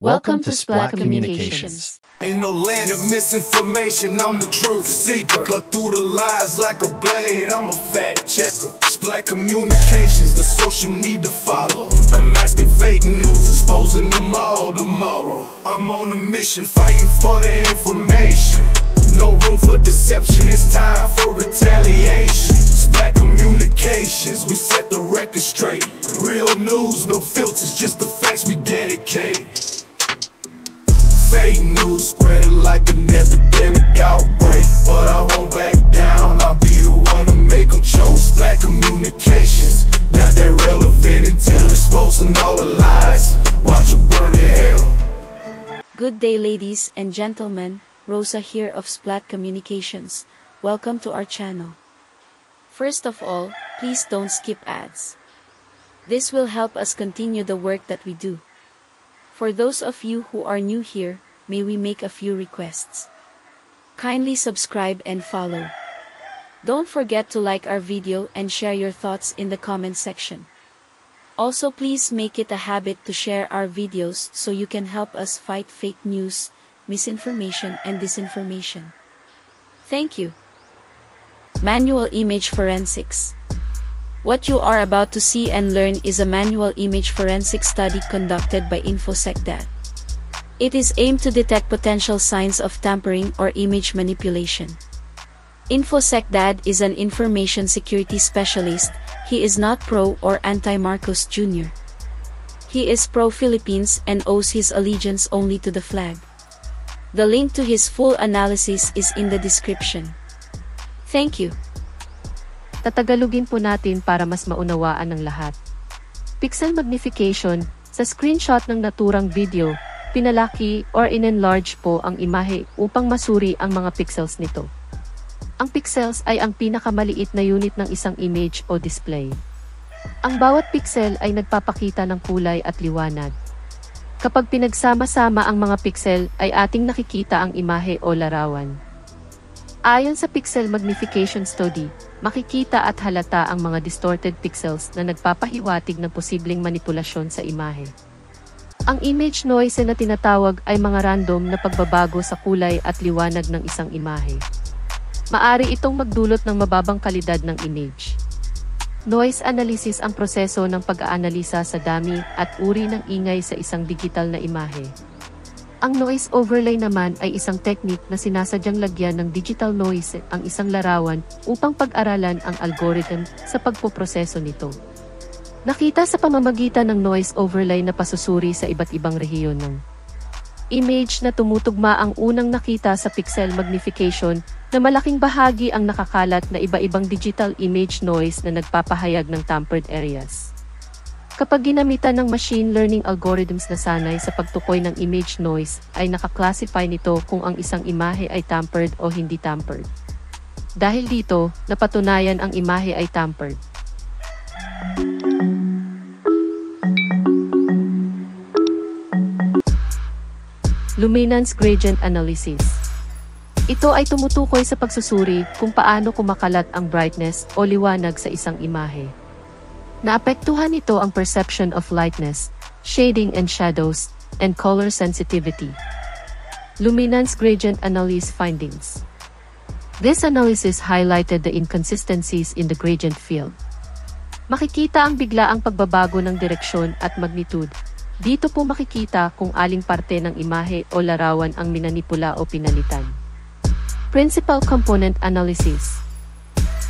Welcome to Splat Communications. Ain't no land of misinformation, I'm the truth seeker. Cut through the lies like a blade, I'm a fact checker. Splat Communications, the social need to follow. Unmasking fake news, exposing them all tomorrow. I'm on a mission, fighting for the information. No room for deception, it's time for retaliation. Splat Communications, we set the record straight. Real news, no filters, just the facts we dedicate. Fake news spreading like an epidemic outbreak, but I won't back down, I'll be the one to make them choke. Splat Communications, not that relevant until exposing all the lies. Watch them burn in hell. Good day, ladies and gentlemen, Rosa here of Splat Communications. Welcome to our channel. First of all, please don't skip ads. This will help us continue the work that we do. For those of you who are new here, may we make a few requests. Kindly subscribe and follow. Don't forget to like our video and share your thoughts in the comment section. Also, please make it a habit to share our videos so you can help us fight fake news, misinformation and disinformation. Thank you. Manual Image Forensics. What you are about to see and learn is a manual image forensic study conducted by InfoSecDat. It is aimed to detect potential signs of tampering or image manipulation. InfoSecDat is an information security specialist. He is not pro or anti-Marcos Jr. He is pro-Philippines and owes his allegiance only to the flag. The link to his full analysis is in the description. Thank you. Tatagalogin po natin para mas maunawaan ng lahat. Pixel magnification, sa screenshot ng naturang video, pinalaki or in-enlarge po ang imahe upang masuri ang mga pixels nito. Ang pixels ay ang pinakamaliit na unit ng isang image o display. Ang bawat pixel ay nagpapakita ng kulay at liwanag. Kapag pinagsama-sama ang mga pixel ay ating nakikita ang imahe o larawan. Ayon sa Pixel Magnification Study, makikita at halata ang mga distorted pixels na nagpapahiwatig ng posibleng manipulasyon sa imahe. Ang image noise na tinatawag ay mga random na pagbabago sa kulay at liwanag ng isang imahe. Maari itong magdulot ng mababang kalidad ng image. Noise analysis ang proseso ng pag-aanalisa sa dami at uri ng ingay sa isang digital na imahe. Ang noise overlay naman ay isang technique na sinasadyang lagyan ng digital noise ang isang larawan upang pag-aralan ang algorithm sa pagpoproseso nito. Nakita sa pamamagitan ng noise overlay na pasusuri sa iba't ibang rehiyon ng image na tumutugma ang unang nakita sa pixel magnification na malaking bahagi ang nakakalat na iba-ibang digital image noise na nagpapahayag ng tampered areas. Kapag ginamitan ng machine learning algorithms na sanay sa pagtukoy ng image noise, ay nakaklasify nito kung ang isang imahe ay tampered o hindi tampered. Dahil dito, napatunayan ang imahe ay tampered. Luminance Gradient Analysis. Ito ay tumutukoy sa pagsusuri kung paano kumakalat ang brightness o liwanag sa isang imahe. Naapektuhan nito ang perception of lightness, shading and shadows, and color sensitivity. Luminance Gradient Analysis Findings. This analysis highlighted the inconsistencies in the gradient field. Makikita ang biglaang pagbabago ng direksyon at magnitude. Dito po makikita kung aling parte ng imahe o larawan ang minanipula o pinalitan. Principal Component Analysis.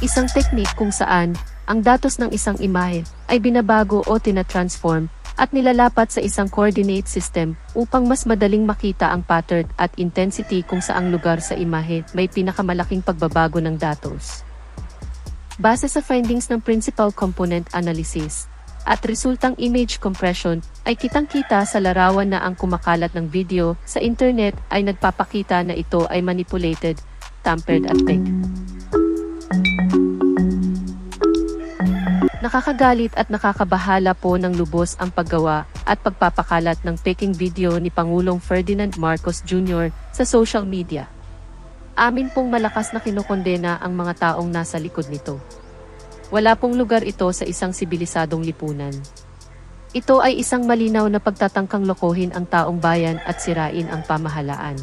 Isang technique kung saan ang datos ng isang imahe ay binabago o tinatransform at nilalapat sa isang coordinate system upang mas madaling makita ang pattern at intensity kung saang lugar sa imahe may pinakamalaking pagbabago ng datos. Base sa findings ng Principal Component Analysis at resultang image compression ay kitang-kita sa larawan na ang kumakalat ng video sa internet ay nagpapakita na ito ay manipulated, tampered at fake. Nakakagalit at nakakabahala po ng lubos ang paggawa at pagpapakalat ng peking video ni Pangulong Ferdinand Marcos Jr. sa social media. Amin pong malakas na kinokondena ang mga taong nasa likod nito. Wala pong lugar ito sa isang sibilisadong lipunan. Ito ay isang malinaw na pagtatangkang lokohin ang taong bayan at sirain ang pamahalaan.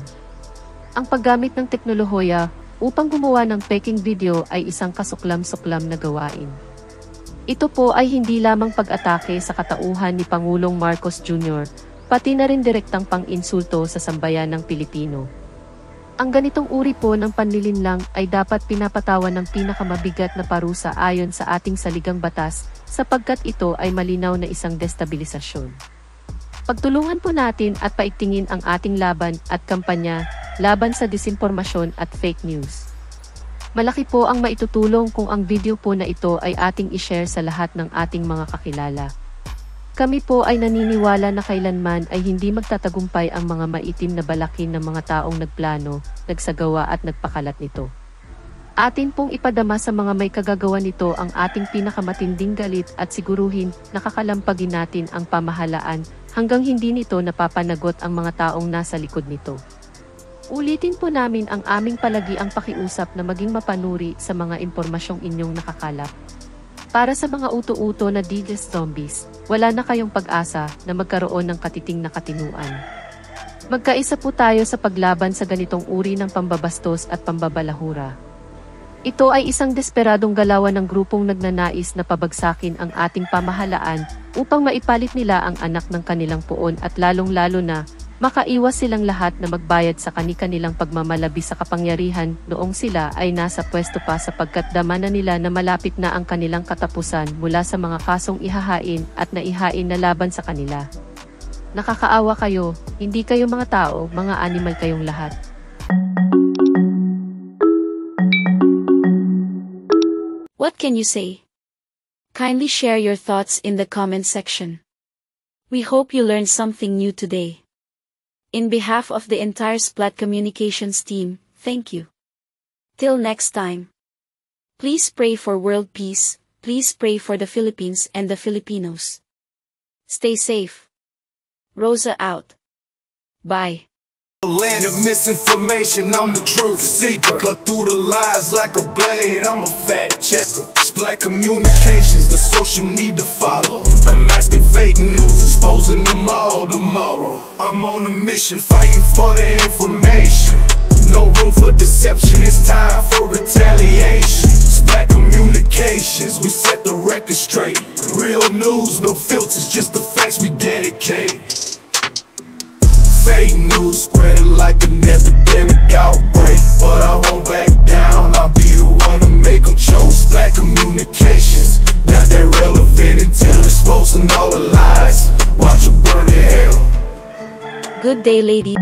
Ang paggamit ng teknolohiya upang gumawa ng peking video ay isang kasuklam-suklam na gawain. Ito po ay hindi lamang pag-atake sa katauhan ni Pangulong Marcos Jr., pati na rin direktang pang-insulto sa sambayan ng Pilipino. Ang ganitong uri po ng panlilinlang ay dapat pinapatawan ng pinakamabigat na parusa ayon sa ating saligang batas sapagkat ito ay malinaw na isang destabilisasyon. Pagtulungan po natin at paigtingin ang ating laban at kampanya laban sa disinformasyon at fake news. Malaki po ang maitutulong kung ang video po na ito ay ating i-share sa lahat ng ating mga kakilala. Kami po ay naniniwala na kailanman ay hindi magtatagumpay ang mga maitim na balakin ng mga taong nagplano, nagsagawa at nagpakalat nito. Atin pong ipadama sa mga may kagagawa nito ang ating pinakamatinding galit at siguruhin na kakalampagin natin ang pamahalaan hanggang hindi nito napapanagot ang mga taong nasa likod nito. Ulitin po namin ang aming palagiang pakiusap na maging mapanuri sa mga impormasyong inyong nakakalap. Para sa mga uto-uto na digital zombies, wala na kayong pag-asa na magkaroon ng katiting na katinuan. Magkaisa po tayo sa paglaban sa ganitong uri ng pambabastos at pambabalahura. Ito ay isang desperadong galawan ng grupong nagnanais na pabagsakin ang ating pamahalaan upang maipalit nila ang anak ng kanilang puon at lalong-lalo na makaiwas silang lahat na magbayad sa kani-kanilang pagmamalabi sa kapangyarihan noong sila ay nasa pwesto pa sapagkat dama na nila na malapit na ang kanilang katapusan mula sa mga kasong ihahain at naihain na laban sa kanila. Nakakaawa kayo, hindi kayo mga tao, mga animal kayong lahat. What can you say? Kindly share your thoughts in the comment section. We hope you learned something new today. In behalf of the entire Splat Communications team, thank you. Till next time. Please pray for world peace, please pray for the Philippines and the Filipinos. Stay safe. Rosa out. Bye. Land of misinformation, I'm the truth seeker. Cut through the lies like a blade, I'm a fact checker. Splat Communications, the social need to follow. Unmasking fake news, exposing them all tomorrow. I'm on a mission, fighting for the information. No room for deception, it's time for retaliation. Splat Communications, we set the record straight. Real news, no filters, just the facts we dedicate. Fake news spreading like an epidemic outbreak, but I won't back down, I'll be the one to make them choke. Splat Communications, not that relevant until exposing all the lies. Watch it burn in hell. Good day, lady.